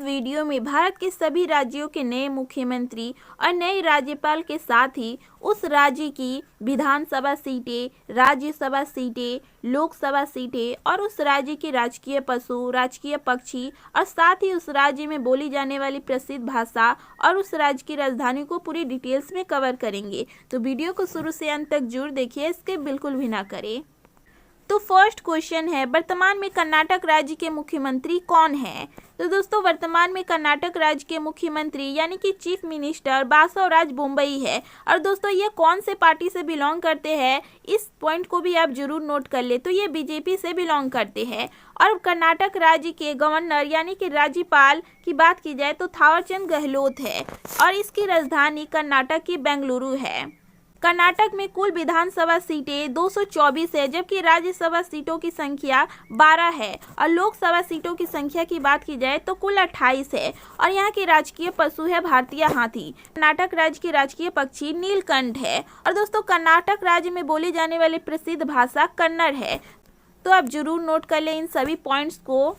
Video में भारत के सभी राज्यों के नए मुख्यमंत्री और नए राज्यपाल के साथ ही उस राज्य की विधानसभा सीटें, राज्यसभा सीटें, लोकसभा सीटें और उस राज्य के राजकीय पशु, राजकीय पक्षी और साथ ही उस राज्य में बोली जाने वाली प्रसिद्ध भाषा और उस राज्य की राजधानी को पूरी डिटेल्स में कवर करेंगे। तो वीडियो को शुरू से अंत तक जरूर देखिए, स्किप बिल्कुल भी ना करें। तो फर्स्ट क्वेश्चन है, वर्तमान में कर्नाटक राज्य के मुख्यमंत्री कौन हैं? तो दोस्तों वर्तमान में कर्नाटक राज्य के मुख्यमंत्री यानी कि चीफ मिनिस्टर बासवराज बोम्मई है। और दोस्तों ये कौन से पार्टी से बिलोंग करते हैं, इस पॉइंट को भी आप जरूर नोट कर ले। तो ये बीजेपी से बिलोंग करते हैं। और कर्नाटक राज्य के गवर्नर यानी कि राज्यपाल की बात की जाए तो थावरचंद गहलोत है और इसकी राजधानी कर्नाटक की बेंगलुरु है। कर्नाटक में कुल विधानसभा सीटें 224 है, जबकि राज्यसभा सीटों की संख्या 12 है और लोकसभा सीटों की संख्या की बात की जाए तो कुल 28 है। और यहाँ की राजकीय पशु है भारतीय हाथी। कर्नाटक राज्य की राजकीय पक्षी नीलकंठ है। और दोस्तों कर्नाटक राज्य में बोली जाने वाली प्रसिद्ध भाषा कन्नड़ है। तो आप जरूर नोट कर लें इन सभी पॉइंट्स को।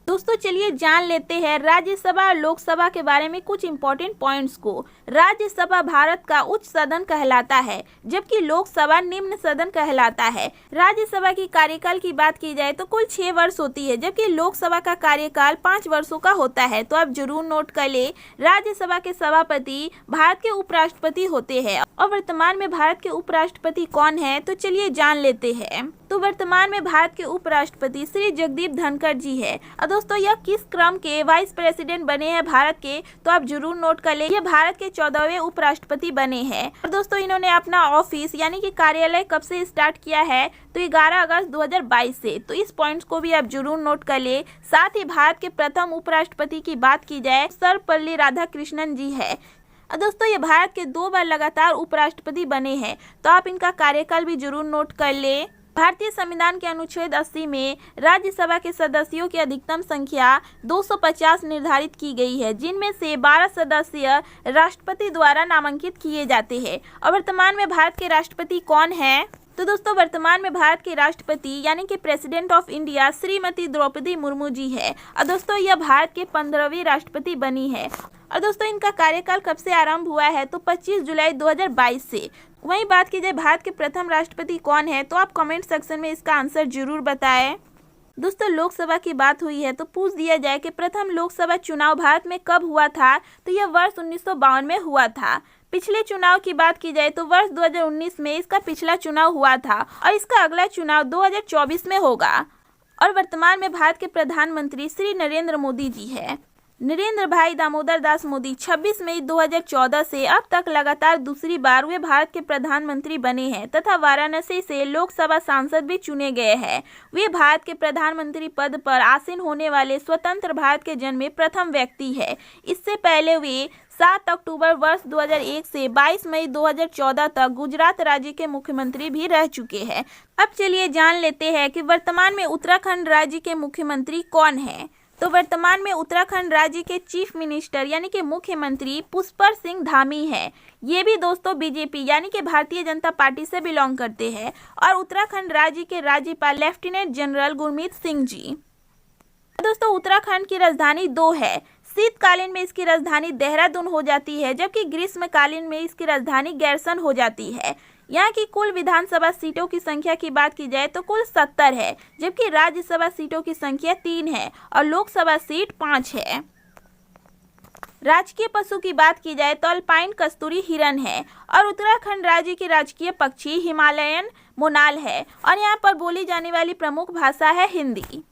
दोस्तों चलिए जान लेते हैं राज्यसभा और लोकसभा के बारे में कुछ इंपॉर्टेंट पॉइंट्स को। राज्यसभा भारत का उच्च सदन कहलाता है, जबकि लोकसभा निम्न सदन कहलाता है। राज्यसभा की कार्यकाल की बात की जाए तो कुल 6 वर्ष होती है, जबकि लोकसभा का कार्यकाल 5 वर्षों का होता है। तो आप जरूर नोट कर ले, राज्यसभा के सभापति भारत के उपराष्ट्रपति होते हैं। और वर्तमान में भारत के उपराष्ट्रपति कौन है, तो चलिए जान लेते हैं। तो वर्तमान में भारत के उपराष्ट्रपति श्री जगदीप धनखड़ जी है। और दोस्तों यह किस क्रम के वाइस प्रेसिडेंट बने हैं भारत के, तो आप जरूर नोट कर ले, ये भारत के 14वें उपराष्ट्रपति बने हैं। और दोस्तों इन्होंने अपना ऑफिस यानी कि कार्यालय कब से स्टार्ट किया है, तो 11 अगस्त 2022 से। तो इस पॉइंट्स को भी आप जरूर नोट कर ले। साथ ही भारत के प्रथम उपराष्ट्रपति की बात की जाए सर्वपल्ली राधाकृष्णन जी है। दोस्तों ये भारत के 2 बार लगातार उपराष्ट्रपति बने हैं। तो आप इनका कार्यकाल भी जरूर नोट कर ले। भारतीय संविधान के अनुच्छेद 80 में राज्यसभा के सदस्यों की अधिकतम संख्या 250 निर्धारित की गई है, जिनमें से 12 सदस्य राष्ट्रपति द्वारा नामांकित किए जाते हैं। और वर्तमान में भारत के राष्ट्रपति कौन है, तो दोस्तों वर्तमान में भारत के राष्ट्रपति यानी कि president of India Shrimati Droupadi Murmu ji है। और दोस्तों यह भारत के 15वीं राष्ट्रपति बनी है। और दोस्तों इनका कार्यकाल कब से आरंभ हुआ है, तो 25 जुलाई 2022 से। वहीं बात की जाए भारत के प्रथम राष्ट्रपति कौन है, तो आप कमेंट सेक्शन में इसका आंसर जरूर बताएं। दोस्तों लोकसभा की बात हुई है तो पूछ दिया जाए कि प्रथम लोकसभा चुनाव भारत में कब हुआ था, तो यह वर्ष 1952 में हुआ था। पिछले चुनाव की बात की जाए तो वर्ष 2019 में इसका पिछला चुनाव हुआ था और इसका अगला चुनाव 2024 में होगा। और वर्तमान में भारत के प्रधानमंत्री श्री नरेंद्र मोदी जी है। नरेंद्र भाई दामोदर दास मोदी 26 मई 2014 से अब तक लगातार दूसरी बार वे भारत के प्रधानमंत्री बने हैं तथा वाराणसी से लोकसभा सांसद भी चुने गए हैं। वे भारत के प्रधानमंत्री पद पर आसीन होने वाले स्वतंत्र भारत के जन्मे प्रथम व्यक्ति है। इससे पहले वे 7 अक्टूबर वर्ष 2001 से 22 मई 2014 तक गुजरात राज्य के मुख्यमंत्री भी रह चुके हैं। अब चलिए जान लेते हैं कि वर्तमान में उत्तराखंड राज्य के मुख्यमंत्री कौन हैं। तो वर्तमान में उत्तराखंड राज्य के चीफ मिनिस्टर यानी कि मुख्यमंत्री पुष्कर सिंह धामी है। ये भी दोस्तों बीजेपी यानी कि भारतीय जनता पार्टी से बिलोंग करते हैं। और उत्तराखंड राज्य के राज्यपाल लेफ्टिनेंट जनरल गुरमीत सिंह जी। दोस्तों उत्तराखंड की राजधानी 2 है। शीतकालीन में इसकी राजधानी देहरादून हो जाती है, जबकि ग्रीष्मकालीन में इसकी राजधानी गैरसन हो जाती है। यहाँ की कुल विधानसभा सीटों की संख्या की बात की जाए तो कुल 70 है, जबकि राज्यसभा सीटों की संख्या 3 है और लोकसभा सीट 5 है। राजकीय पशु की बात की जाए तो अल्पाइन कस्तूरी हिरन है। और उत्तराखंड राज्य की राजकीय पक्षी हिमालयन मोनाल है। और यहाँ पर बोली जाने वाली प्रमुख भाषा है हिंदी।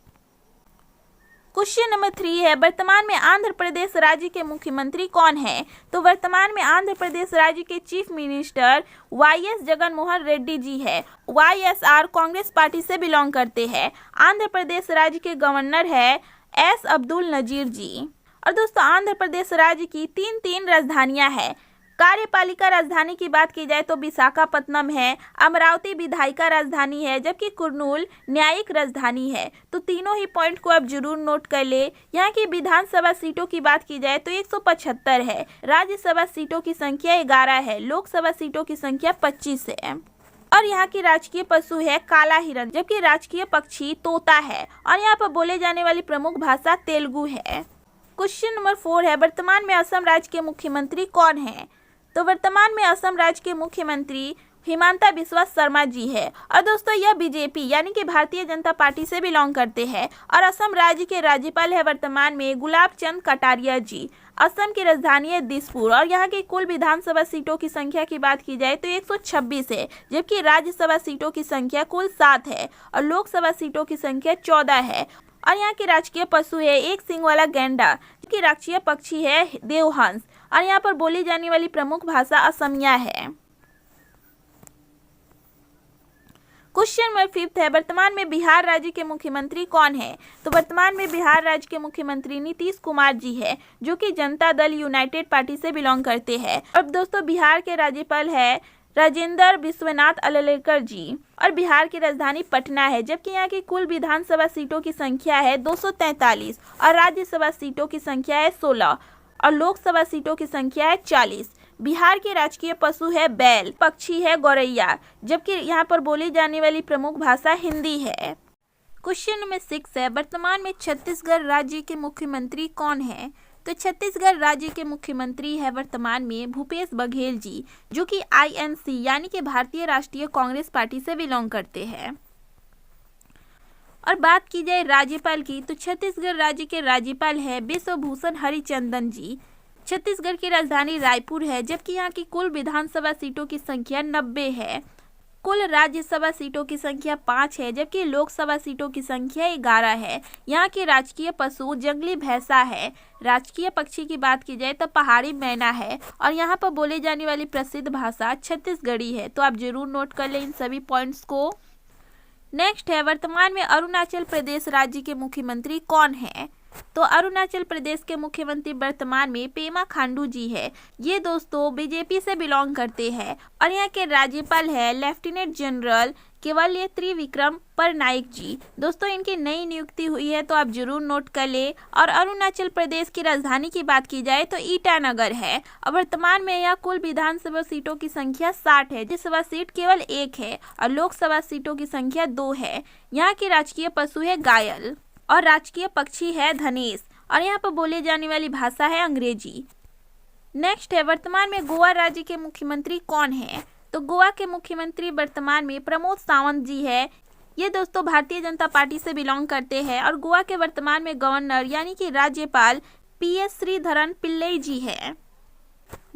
क्वेश्चन नंबर 3 है, वर्तमान में आंध्र प्रदेश राज्य के मुख्यमंत्री कौन है? तो वर्तमान में आंध्र प्रदेश राज्य के chief minister YS Jaganmohan Reddy ji है। YSR कांग्रेस पार्टी से बिलोंग करते हैं। आंध्र प्रदेश राज्य के गवर्नर है S अब्दुल नजीर जी। और दोस्तों आंध्र प्रदेश राज्य की 3 राजधानियां हैं। कार्यपालिका राजधानी की बात की जाए तो विशाखापत्तनम है, अमरावती विधायिका राजधानी है, जबकि कुर्नूल न्यायिक राजधानी है। तो तीनों ही पॉइंट को आप जरूर नोट कर ले। यहाँ की विधानसभा सीटों की बात की जाए तो 175 है, राज्यसभा सीटों की संख्या 11 है, लोकसभा सीटों की संख्या 25 है। और यहाँ की राजकीय पशु है काला हिरन, जबकि राजकीय पक्षी तोता है। और यहाँ पर बोले जाने वाली प्रमुख भाषा तेलुगु है। क्वेश्चन नंबर 4 है, वर्तमान में असम राज्य के मुख्यमंत्री कौन है? तो वर्तमान में असम राज्य के मुख्यमंत्री हिमांता बिस्वा शर्मा जी है। और दोस्तों यह बीजेपी यानी कि भारतीय जनता पार्टी से बिलोंग करते हैं। और असम राज्य के राज्यपाल है वर्तमान में गुलाब चंद कटारिया जी। असम की राजधानी है दिसपुर और यहाँ की कुल विधानसभा सीटों की संख्या की बात की जाए तो 126 है, जबकि राज्यसभा सीटों की संख्या कुल 7 है और लोकसभा सीटों की संख्या 14 है। और यहाँ के राजकीय पशु है एक सींग वाला गैंडा, जबकि राष्ट्रीय पक्षी है देवहंस। और यहाँ पर बोली जाने वाली प्रमुख भाषा असमिया है। क्वेश्चन नंबर 5 है, वर्तमान में बिहार राज्य के मुख्यमंत्री कौन है? तो वर्तमान में बिहार राज्य के मुख्यमंत्री नीतीश कुमार जी है, जो कि जनता दल यूनाइटेड पार्टी से बिलोंग करते हैं। अब दोस्तों बिहार के राज्यपाल है राजेंद्र विश्वनाथ अलेलकर जी। और बिहार की राजधानी पटना है, जबकि यहाँ की कुल विधानसभा सीटों की संख्या है 243 और राज्यसभा सीटों की संख्या है 16 और लोकसभा सीटों की संख्या है 40। बिहार के राजकीय पशु है बैल, पक्षी है गौरैया, जबकि यहाँ पर बोली जाने वाली प्रमुख भाषा हिंदी है। क्वेश्चन नंबर 6 है, वर्तमान में छत्तीसगढ़ राज्य के मुख्यमंत्री कौन है? तो छत्तीसगढ़ राज्य के मुख्यमंत्री है वर्तमान में भूपेश बघेल जी, जो कि INC यानी कि भारतीय राष्ट्रीय कांग्रेस पार्टी से बिलोंग करते हैं। और बात की जाए राज्यपाल की तो छत्तीसगढ़ राज्य के राज्यपाल है बिश्वभूषण हरिचंदन जी। छत्तीसगढ़ की राजधानी रायपुर है, जबकि यहाँ की कुल विधानसभा सीटों की संख्या 90 है। कुल राज्यसभा सीटों की संख्या 5 है, जबकि लोकसभा सीटों की संख्या 11 है। यहाँ के राजकीय पशु जंगली भैंसा है। राजकीय पक्षी की बात की जाए तो पहाड़ी मैना है और यहाँ पर बोली जाने वाली प्रसिद्ध भाषा छत्तीसगढ़ी है। तो आप जरूर नोट कर लें इन सभी पॉइंट्स को। नेक्स्ट है, वर्तमान में अरुणाचल प्रदेश राज्य के मुख्यमंत्री कौन है? तो अरुणाचल प्रदेश के मुख्यमंत्री वर्तमान में पेमा खांडू जी है। ये दोस्तों बीजेपी से बिलोंग करते हैं और यहाँ के राज्यपाल है लेफ्टिनेंट जनरल केवल्य त्रिविक्रम परनाइक जी। दोस्तों इनकी नई नियुक्ति हुई है, तो आप जरूर नोट कर ले। और अरुणाचल प्रदेश की राजधानी की बात की जाए तो ईटानगर है और वर्तमान में यह कुल विधानसभा सीटों की संख्या 60 है। राज्यसभा सीट केवल 1 है और लोकसभा सीटों की संख्या 2 है। यहाँ की राजकीय पशु है गायल और राजकीय पक्षी है धनेश और यहाँ पर बोली जाने वाली भाषा है अंग्रेजी। नेक्स्ट है, वर्तमान में गोवा राज्य के मुख्यमंत्री कौन है? तो गोवा के मुख्यमंत्री वर्तमान में प्रमोद सावंत जी है। ये दोस्तों भारतीय जनता पार्टी से बिलोंग करते हैं और गोवा के वर्तमान में गवर्नर यानी कि राज्यपाल PS श्रीधरन पिल्लई जी है।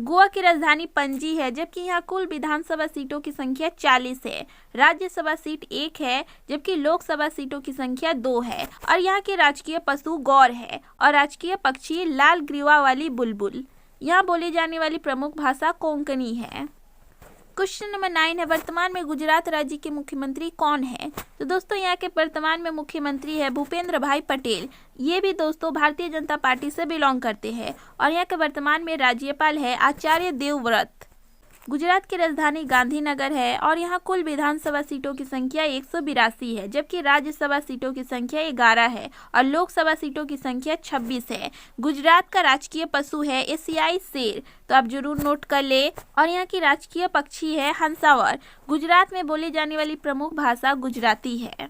गोवा की राजधानी पणजी है, जबकि यहाँ कुल विधानसभा सीटों की संख्या 40 है। राज्यसभा सीट 1 है, जबकि लोकसभा सीटों की संख्या 2 है। और यहाँ के राजकीय पशु गौर है और राजकीय पक्षी लाल ग्रीवा वाली बुलबुल। यहाँ बोली जाने वाली प्रमुख भाषा कोंकणी है। क्वेश्चन नंबर 9 है, वर्तमान में गुजरात राज्य के मुख्यमंत्री कौन है? तो दोस्तों यहाँ के वर्तमान में मुख्यमंत्री है भूपेंद्र भाई पटेल। ये भी दोस्तों भारतीय जनता पार्टी से बिलोंग करते हैं और यहाँ के वर्तमान में राज्यपाल है आचार्य देवव्रत। गुजरात की राजधानी गांधीनगर है और यहाँ कुल विधानसभा सीटों की संख्या 182 है, जबकि राज्यसभा सीटों की संख्या 11 है और लोकसभा सीटों की संख्या 26 है। गुजरात का राजकीय पशु है एशियाई शेर, तो आप जरूर नोट कर ले। और यहाँ की राजकीय पक्षी है हंसावर। गुजरात में बोली जाने वाली प्रमुख भाषा गुजराती है।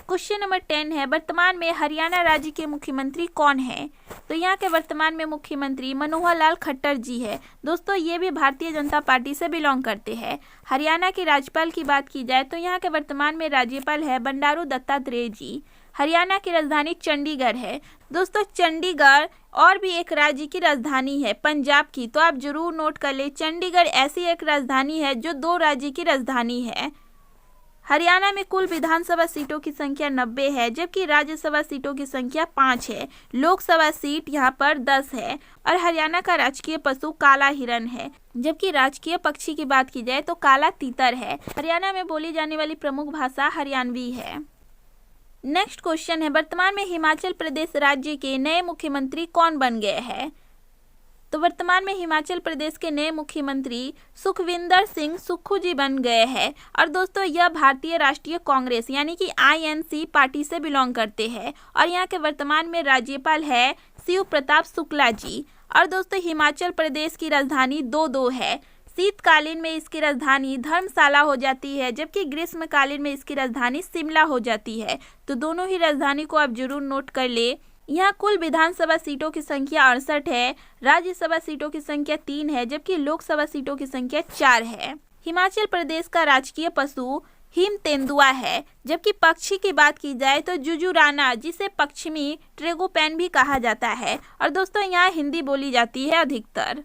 क्वेश्चन नंबर 10 है, वर्तमान में हरियाणा राज्य के मुख्यमंत्री कौन है? तो यहाँ के वर्तमान में मुख्यमंत्री मनोहर लाल खट्टर जी है। दोस्तों ये भी भारतीय जनता पार्टी से बिलोंग करते हैं। हरियाणा के राज्यपाल की बात की जाए तो यहाँ के वर्तमान में राज्यपाल है बंडारू दत्तात्रेय जी। हरियाणा की राजधानी चंडीगढ़ है। दोस्तों चंडीगढ़ और भी एक राज्य की राजधानी है पंजाब की, तो आप जरूर नोट कर ले। चंडीगढ़ ऐसी एक राजधानी है जो 2 राज्य की राजधानी है। हरियाणा में कुल विधानसभा सीटों की संख्या 90 है, जबकि राज्यसभा सीटों की संख्या 5 है। लोकसभा सीट यहाँ पर 10 है और हरियाणा का राजकीय पशु काला हिरण है, जबकि राजकीय पक्षी की बात की जाए तो काला तीतर है। हरियाणा में बोली जाने वाली प्रमुख भाषा हरियाणवी है। नेक्स्ट क्वेश्चन है, वर्तमान में हिमाचल प्रदेश राज्य के नए मुख्यमंत्री कौन बन गए हैं? तो वर्तमान में हिमाचल प्रदेश के नए मुख्यमंत्री सुखविंदर सिंह सुक्खू जी बन गए हैं और दोस्तों यह भारतीय राष्ट्रीय कांग्रेस यानी कि INC पार्टी से बिलोंग करते हैं और यहाँ के वर्तमान में राज्यपाल है शिव प्रताप शुक्ला जी। और दोस्तों हिमाचल प्रदेश की राजधानी दो है। शीतकालीन में इसकी राजधानी धर्मशाला हो जाती है, जबकि ग्रीष्मकालीन में इसकी राजधानी शिमला हो जाती है। तो दोनों ही राजधानी को आप जरूर नोट कर ले। यहाँ कुल विधानसभा सीटों की संख्या 68 है, राज्यसभा सीटों की संख्या 3 है, जबकि लोकसभा सीटों की संख्या 4 है। हिमाचल प्रदेश का राजकीय पशु हिम तेंदुआ है, जबकि पक्षी की बात की जाए तो जुजुराना, जिसे पश्चिमी ट्रेगोपैन भी कहा जाता है। और दोस्तों यहाँ हिंदी बोली जाती है अधिकतर।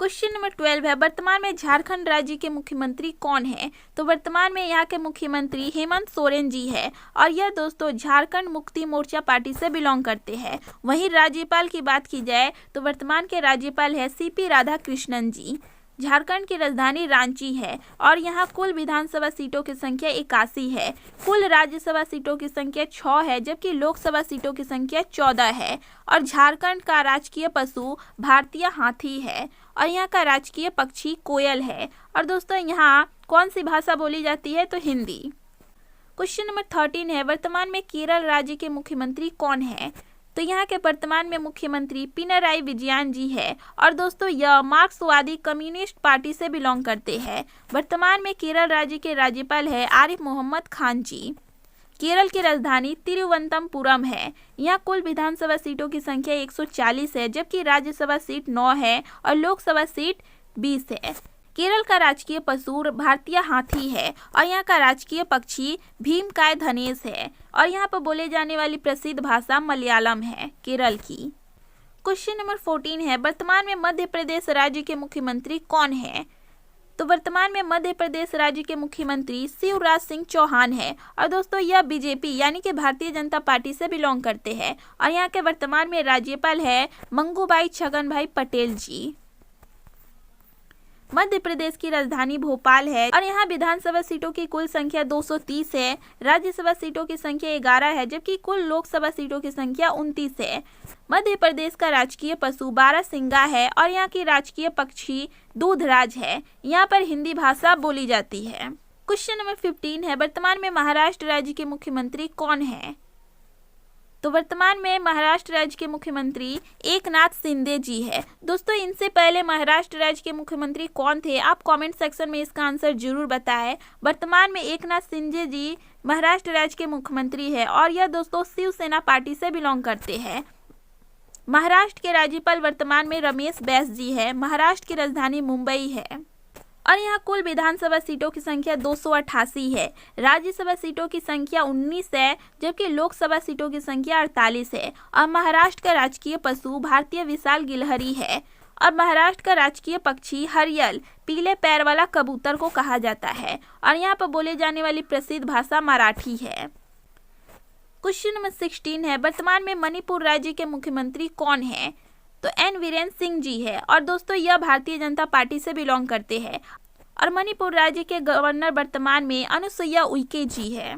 क्वेश्चन नंबर 12 है, वर्तमान में झारखंड राज्य के मुख्यमंत्री कौन है? तो वर्तमान में यहाँ के मुख्यमंत्री हेमंत सोरेन जी है और यह दोस्तों झारखंड मुक्ति मोर्चा पार्टी से बिलोंग करते हैं। वहीं राज्यपाल की बात की जाए तो वर्तमान के राज्यपाल है सीपी राधाकृष्णन जी। झारखंड की राजधानी रांची है और यहाँ कुल विधानसभा सीटों की संख्या 81 है। कुल राज्यसभा सीटों की संख्या 6 है, जबकि लोकसभा सीटों की संख्या 14 है। और झारखंड का राजकीय पशु भारतीय हाथी है और यहाँ का राजकीय पक्षी कोयल है। और दोस्तों यहाँ कौन सी भाषा बोली जाती है? तो हिंदी। क्वेश्चन नंबर 13 है, वर्तमान में केरल राज्य के मुख्यमंत्री कौन है? तो यहाँ के वर्तमान में मुख्यमंत्री पिनराई विजयन जी है और दोस्तों यह मार्क्सवादी कम्युनिस्ट पार्टी से बिलोंग करते हैं। वर्तमान में केरल राज्य के राज्यपाल है आरिफ मोहम्मद खान जी। केरल की राजधानी तिरुवनंतपुरम है। यहाँ कुल विधानसभा सीटों की संख्या 140 है, जबकि राज्यसभा सीट 9 है और लोकसभा सीट 20 है। केरल का राजकीय पशु भारतीय हाथी है और यहाँ का राजकीय पक्षी भीमकाय धनेश है और यहाँ पर बोले जाने वाली प्रसिद्ध भाषा मलयालम है केरल की। क्वेश्चन नंबर 14 है, वर्तमान में मध्य प्रदेश राज्य के मुख्यमंत्री कौन है? तो वर्तमान में मध्य प्रदेश राज्य के मुख्यमंत्री शिवराज सिंह चौहान है और दोस्तों यह बीजेपी यानी कि भारतीय जनता पार्टी से बिलोंग करते हैं और यहाँ के वर्तमान में राज्यपाल है मंगूभाई छगन भाई पटेल जी। मध्य प्रदेश की राजधानी भोपाल है और यहाँ विधानसभा सीटों की कुल संख्या 230 है, राज्यसभा सीटों की संख्या 11 है, जबकि कुल लोकसभा सीटों की संख्या 29 है। मध्य प्रदेश का राजकीय पशु बारहसिंगा है और यहाँ की राजकीय पक्षी दूधराज है। यहाँ पर हिंदी भाषा बोली जाती है। क्वेश्चन नंबर 15 है, वर्तमान में महाराष्ट्र राज्य के मुख्यमंत्री कौन है? तो वर्तमान में महाराष्ट्र राज्य के मुख्यमंत्री एकनाथ शिंदे जी है। दोस्तों इनसे पहले महाराष्ट्र राज्य के मुख्यमंत्री कौन थे? आप कमेंट सेक्शन में इसका आंसर जरूर बताएं। वर्तमान में एकनाथ शिंदे जी महाराष्ट्र राज्य के मुख्यमंत्री है और यह दोस्तों शिवसेना पार्टी से बिलोंग करते हैं। महाराष्ट्र के राज्यपाल वर्तमान में रमेश बैस जी है। महाराष्ट्र की राजधानी मुंबई है और यहाँ कुल विधानसभा सीटों की संख्या 288 है, राज्यसभा सीटों की संख्या 19 है, जबकि लोकसभा सीटों की संख्या 48 है। और महाराष्ट्र का राजकीय पशु भारतीय विशाल गिलहरी है और महाराष्ट्र का राजकीय पक्षी हरियल पीले पैर वाला कबूतर को कहा जाता है और यहाँ पर बोले जाने वाली प्रसिद्ध भाषा मराठी है। क्वेश्चन नंबर 16 है, वर्तमान में मणिपुर राज्य के मुख्यमंत्री कौन है? तो एन वीरेंद्र सिंह जी है और दोस्तों यह भारतीय जनता पार्टी से बिलोंग करते हैं और मणिपुर राज्य के गवर्नर वर्तमान में अनुसुईया उइके जी है।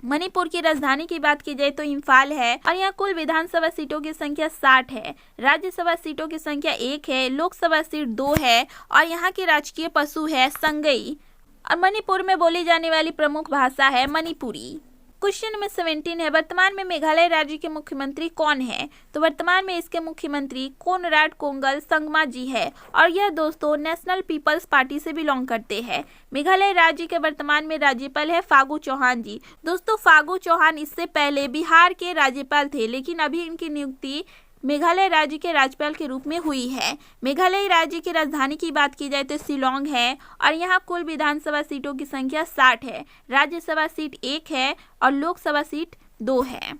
मणिपुर की राजधानी की बात की जाए तो इम्फाल है और यहाँ कुल विधानसभा सीटों की संख्या 60 है, राज्यसभा सीटों की संख्या 1 है, लोकसभा सीट 2 है और यहाँ की राजकीय पशु है संगई और मणिपुर में बोली जाने वाली प्रमुख भाषा है मणिपुरी। क्वेश्चन नंबर 17 है, वर्तमान में मेघालय राज्य के मुख्यमंत्री कौन है? तो वर्तमान में इसके मुख्यमंत्री कोनराड कोंगल संगमा जी है और यह दोस्तों नेशनल पीपल्स पार्टी से बिलोंग करते हैं। मेघालय राज्य के वर्तमान में राज्यपाल है फागू चौहान जी। दोस्तों फागू चौहान इससे पहले बिहार के राज्यपाल थे, लेकिन अभी इनकी नियुक्ति मेघालय राज्य के राज्यपाल के रूप में हुई है। मेघालय राज्य की राजधानी की बात की जाए तो शिलोंग है और यहाँ कुल विधानसभा सीटों की संख्या 60 है, राज्यसभा सीट 1 है और लोकसभा सीट 2 है।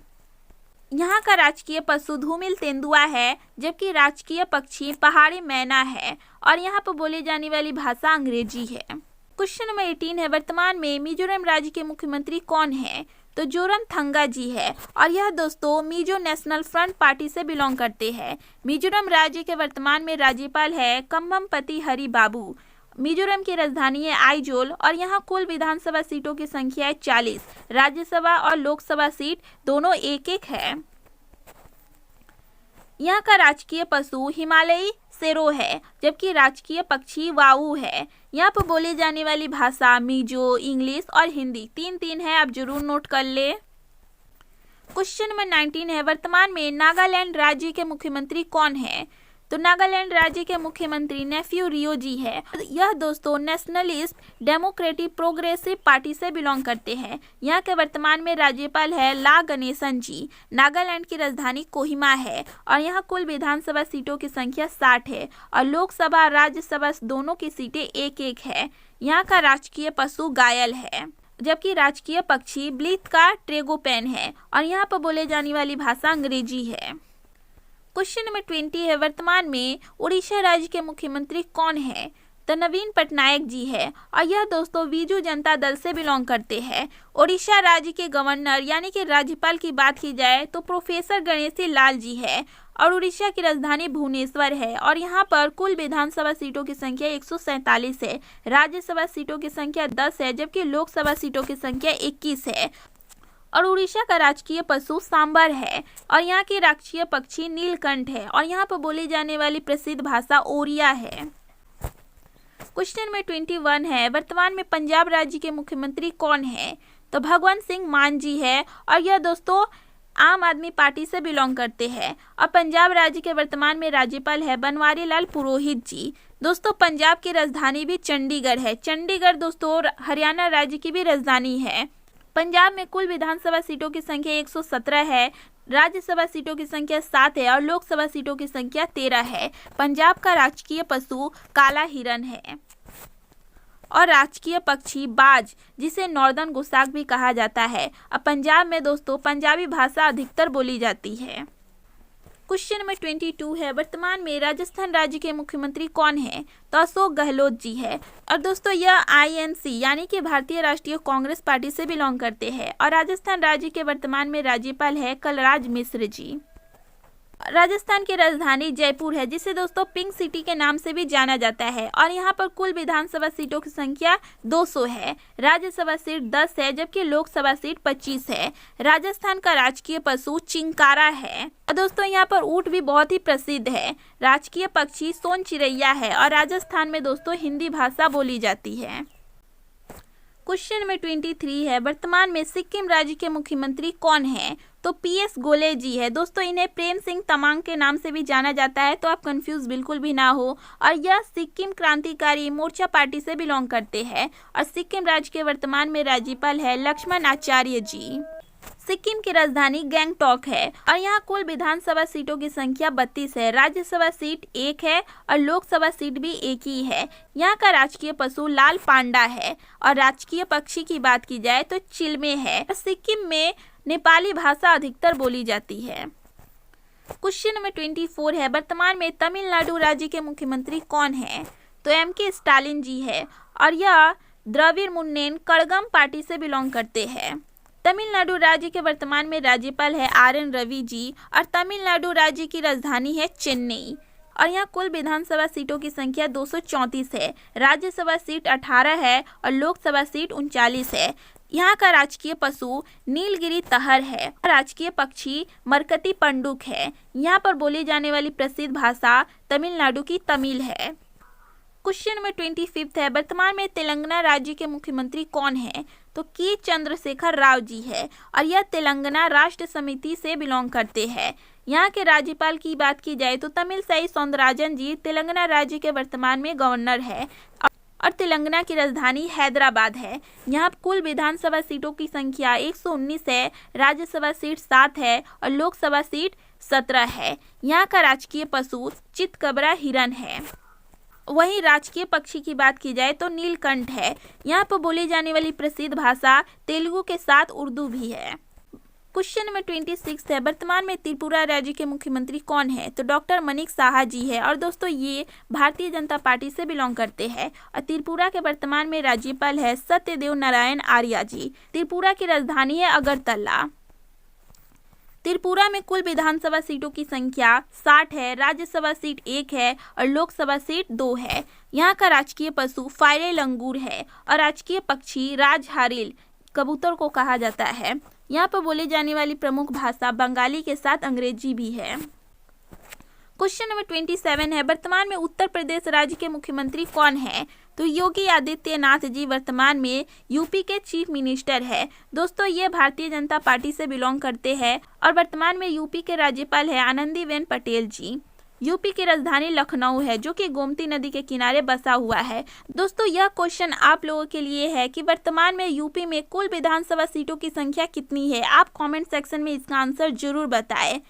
यहाँ का राजकीय पशु धूमिल तेंदुआ है, जबकि राजकीय पक्षी पहाड़ी मैना है और यहाँ पर बोली जाने वाली भाषा अंग्रेजी है। क्वेश्चन नंबर 18 है, वर्तमान में मिजोरम राज्य के मुख्यमंत्री कौन है? तो जोरमथंगा जी है और यह दोस्तों मिजो नेशनल फ्रंट पार्टी से बिलोंग करते हैं। मिजोरम राज्य के वर्तमान में राज्यपाल है कम्भमपति हरि बाबू। मिजोरम की राजधानी है आइजोल और यहाँ कुल विधानसभा सीटों की संख्या है 40, राज्यसभा और लोकसभा सीट दोनों 1-1 है। यहाँ का राजकीय पशु हिमालयी सेरो है, जबकि राजकीय पक्षी वाऊ है। यहाँ पर बोली जाने वाली भाषा मिजो, इंग्लिश और हिंदी 3-3 है, आप जरूर नोट कर ले। क्वेश्चन नंबर 19 है, वर्तमान में नागालैंड राज्य के मुख्यमंत्री कौन है? तो नागालैंड राज्य के मुख्यमंत्री नेफ्यू रियो जी है। यह दोस्तों नेशनलिस्ट डेमोक्रेटिक प्रोग्रेसिव पार्टी से बिलोंग करते हैं। यहाँ के वर्तमान में राज्यपाल है ला गणेशन जी। नागालैंड की राजधानी कोहिमा है और यहाँ कुल विधानसभा सीटों की संख्या 60 है और लोकसभा राज्यसभा दोनों की सीटें 1-1 है। यहाँ का राजकीय पशु गायल है, जबकि राजकीय पक्षी ब्लीथ का ट्रेगोपैन है और यहाँ पर बोले जाने वाली भाषा अंग्रेजी है। क्वेश्चन नंबर 20 है, वर्तमान में उड़ीसा राज्य के मुख्यमंत्री कौन है? तो नवीन पटनायक जी है और यह दोस्तों बीजू जनता दल से बिलोंग करते हैं। उड़ीसा राज्य के गवर्नर यानी कि राज्यपाल की बात की जाए तो प्रोफेसर गणेशी लाल जी है और उड़ीसा की राजधानी भुवनेश्वर है और यहाँ पर कुल विधानसभा सीटों की संख्या 147 है, राज्यसभा सीटों की संख्या 10 है, जबकि लोकसभा सीटों की संख्या 21 है। और उड़ीसा का राजकीय पशु सांबर है और यहाँ की राष्ट्रीय पक्षी नीलकंठ है और यहाँ पर बोली जाने वाली प्रसिद्ध भाषा ओरिया है। क्वेश्चन नंबर 21 है, वर्तमान में पंजाब राज्य के मुख्यमंत्री कौन है? तो भगवंत सिंह मान जी है और यह दोस्तों आम आदमी पार्टी से बिलोंग करते हैं और पंजाब राज्य के वर्तमान में राज्यपाल है बनवारी लाल पुरोहित जी। दोस्तों पंजाब की राजधानी भी चंडीगढ़ है। चंडीगढ़ दोस्तों हरियाणा राज्य की भी राजधानी है। पंजाब में कुल विधानसभा सीटों की संख्या 117 है, राज्यसभा सीटों की संख्या 7 है और लोकसभा सीटों की संख्या 13 है। पंजाब का राजकीय पशु काला हिरन है और राजकीय पक्षी बाज, जिसे नॉर्दर्न गुस्साक भी कहा जाता है। अब पंजाब में दोस्तों पंजाबी भाषा अधिकतर बोली जाती है। क्वेश्चन नंबर 22 है, वर्तमान में राजस्थान राज्य के मुख्यमंत्री कौन है? तो अशोक गहलोत जी है और दोस्तों यह INC यानी कि भारतीय राष्ट्रीय कांग्रेस पार्टी से बिलोंग करते हैं और राजस्थान राज्य के वर्तमान में राज्यपाल है कलराज मिश्र जी। राजस्थान की राजधानी जयपुर है, जिसे दोस्तों पिंक सिटी के नाम से भी जाना जाता है और यहाँ पर कुल विधानसभा सीटों की संख्या 200 है, राज्यसभा सीट 10 है, जबकि लोकसभा सीट 25 है। राजस्थान का राजकीय पशु चिंकारा है और दोस्तों यहाँ पर ऊंट भी बहुत ही प्रसिद्ध है। राजकीय पक्षी सोन चिड़ैया है और राजस्थान में दोस्तों हिंदी भाषा बोली जाती है। क्वेश्चन नंबर 23 है, वर्तमान में सिक्किम राज्य के मुख्यमंत्री कौन है? तो PS गोले जी है। दोस्तों इन्हें प्रेम सिंह तमांग के नाम से भी जाना जाता है, तो आप कंफ्यूज बिल्कुल भी ना हो। और यह सिक्किम क्रांतिकारी मोर्चा पार्टी से बिलोंग करते हैं और सिक्किम राज्य के वर्तमान में राज्यपाल है लक्ष्मण आचार्य जी। सिक्किम की राजधानी गैंगटॉक है और यहाँ कुल विधानसभा सीटों की संख्या 32 है, राज्यसभा सीट 1 है और लोकसभा सीट भी 1 ही है। यहाँ का राजकीय पशु लाल पांडा है और राजकीय पक्षी की बात की जाए तो चिलमे है। सिक्किम में नेपाली भाषा अधिकतर बोली जाती है। क्वेश्चन नंबर 24 है, वर्तमान में तमिलनाडु राज्य के मुख्यमंत्री कौन है? तो MK स्टालिन जी है और यह द्रविड़ मुन्नेन कड़गम पार्टी से बिलोंग करते हैं। तमिलनाडु राज्य के वर्तमान में राज्यपाल है RN रवि जी और तमिलनाडु राज्य की राजधानी है चेन्नई और यहाँ कुल विधानसभा सीटों की संख्या 234 है, राज्यसभा सीट 18 है और लोकसभा सीट 39 है। यहाँ का राजकीय पशु नीलगिरी तहर है और राजकीय पक्षी मरकती पंडुक है। यहाँ पर बोली जाने वाली प्रसिद्ध भाषा तमिलनाडु की तमिल है। क्वेश्चन नंबर 25 है, वर्तमान में तेलंगाना राज्य के मुख्यमंत्री कौन है? तो के चंद्रशेखर राव जी है और यह तेलंगाना राष्ट्र समिति से बिलोंग करते हैं। यहाँ के राज्यपाल की बात की जाए तो तमिलसाई सौंदरराजन जी तेलंगाना राज्य के वर्तमान में गवर्नर है और तेलंगाना की राजधानी हैदराबाद है। यहाँ कुल विधानसभा सीटों की संख्या 119 है, राज्यसभा सीट 7 है और लोकसभा सीट 17 है। यहाँ का राजकीय पशु चितकबरा हिरन है। वहीं राजकीय पक्षी की बात की जाए तो नीलकंठ है। यहाँ पर बोली जाने वाली प्रसिद्ध भाषा तेलुगु के साथ उर्दू भी है। क्वेश्चन नंबर 26 है, वर्तमान में त्रिपुरा राज्य के मुख्यमंत्री कौन है? तो डॉक्टर मनिक साहा जी है और दोस्तों ये भारतीय जनता पार्टी से बिलोंग करते हैं और त्रिपुरा के वर्तमान में राज्यपाल है सत्यदेव नारायण आर्य जी। त्रिपुरा की राजधानी है अगरतला। त्रिपुरा में कुल विधानसभा सीटों की संख्या 60 है, राज्यसभा सीट 1 है और लोकसभा सीट 2 है। यहाँ का राजकीय पशु फायरे लंगूर है और राजकीय पक्षी राजहारिल कबूतर को कहा जाता है। यहाँ पर बोली जाने वाली प्रमुख भाषा बंगाली के साथ अंग्रेजी भी है। क्वेश्चन नंबर 27 है, वर्तमान में उत्तर प्रदेश राज्य के मुख्यमंत्री कौन है? तो योगी आदित्यनाथ जी वर्तमान में यूपी के चीफ मिनिस्टर है। दोस्तों ये भारतीय जनता पार्टी से बिलोंग करते हैं और वर्तमान में यूपी के राज्यपाल है आनंदीबेन पटेल जी। यूपी की राजधानी लखनऊ है जो कि गोमती नदी के किनारे बसा हुआ है। दोस्तों यह क्वेश्चन आप लोगों के लिए है कि वर्तमान में यूपी में कुल विधानसभा सीटों की संख्या कितनी है। आप कमेंट सेक्शन में इसका आंसर जरूर बताएं।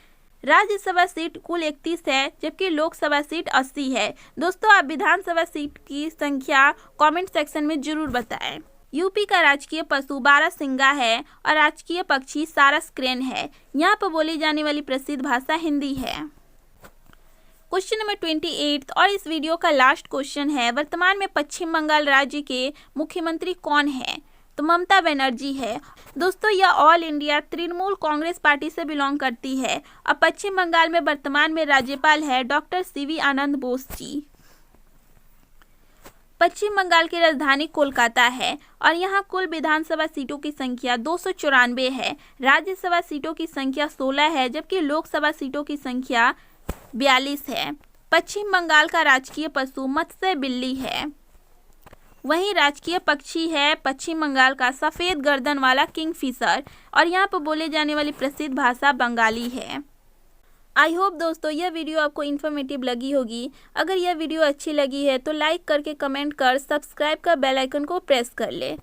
राज्यसभा सीट कुल 31 है जबकि लोकसभा सीट 80 है। दोस्तों आप विधानसभा सीट की संख्या कमेंट सेक्शन में जरूर बताएं। यूपी का राजकीय पशु बारहसिंगा है और राजकीय पक्षी सारस क्रेन है। यहाँ पर बोली जाने वाली प्रसिद्ध भाषा हिंदी है। क्वेश्चन नंबर 28 और इस वीडियो का लास्ट क्वेश्चन है, वर्तमान में पश्चिम बंगाल राज्य के मुख्यमंत्री कौन है? तो ममता बनर्जी है। दोस्तों यह all India Trinamool Congress party से बिलोंग करती है और पश्चिम बंगाल में वर्तमान में राज्यपाल है डॉक्टर सीवी आनंद बोस जी। पश्चिम बंगाल की राजधानी कोलकाता है और यहाँ कुल विधानसभा सीटों की संख्या 294 है। राज्यसभा सीटों की संख्या 16 है जबकि लोकसभा सीटों की संख्या 42 है। पश्चिम बंगाल का राजकीय पशु मत्स्य बिल्ली है। वहीं राजकीय पक्षी है पश्चिम बंगाल का सफेद गर्दन वाला किंगफिशर और यहाँ पर बोले जाने वाली प्रसिद्ध भाषा बंगाली है। आई होप दोस्तों यह वीडियो आपको इन्फॉर्मेटिव लगी होगी। अगर यह वीडियो अच्छी लगी है तो लाइक करके कमेंट कर सब्सक्राइब का बेल आइकन को प्रेस कर ले।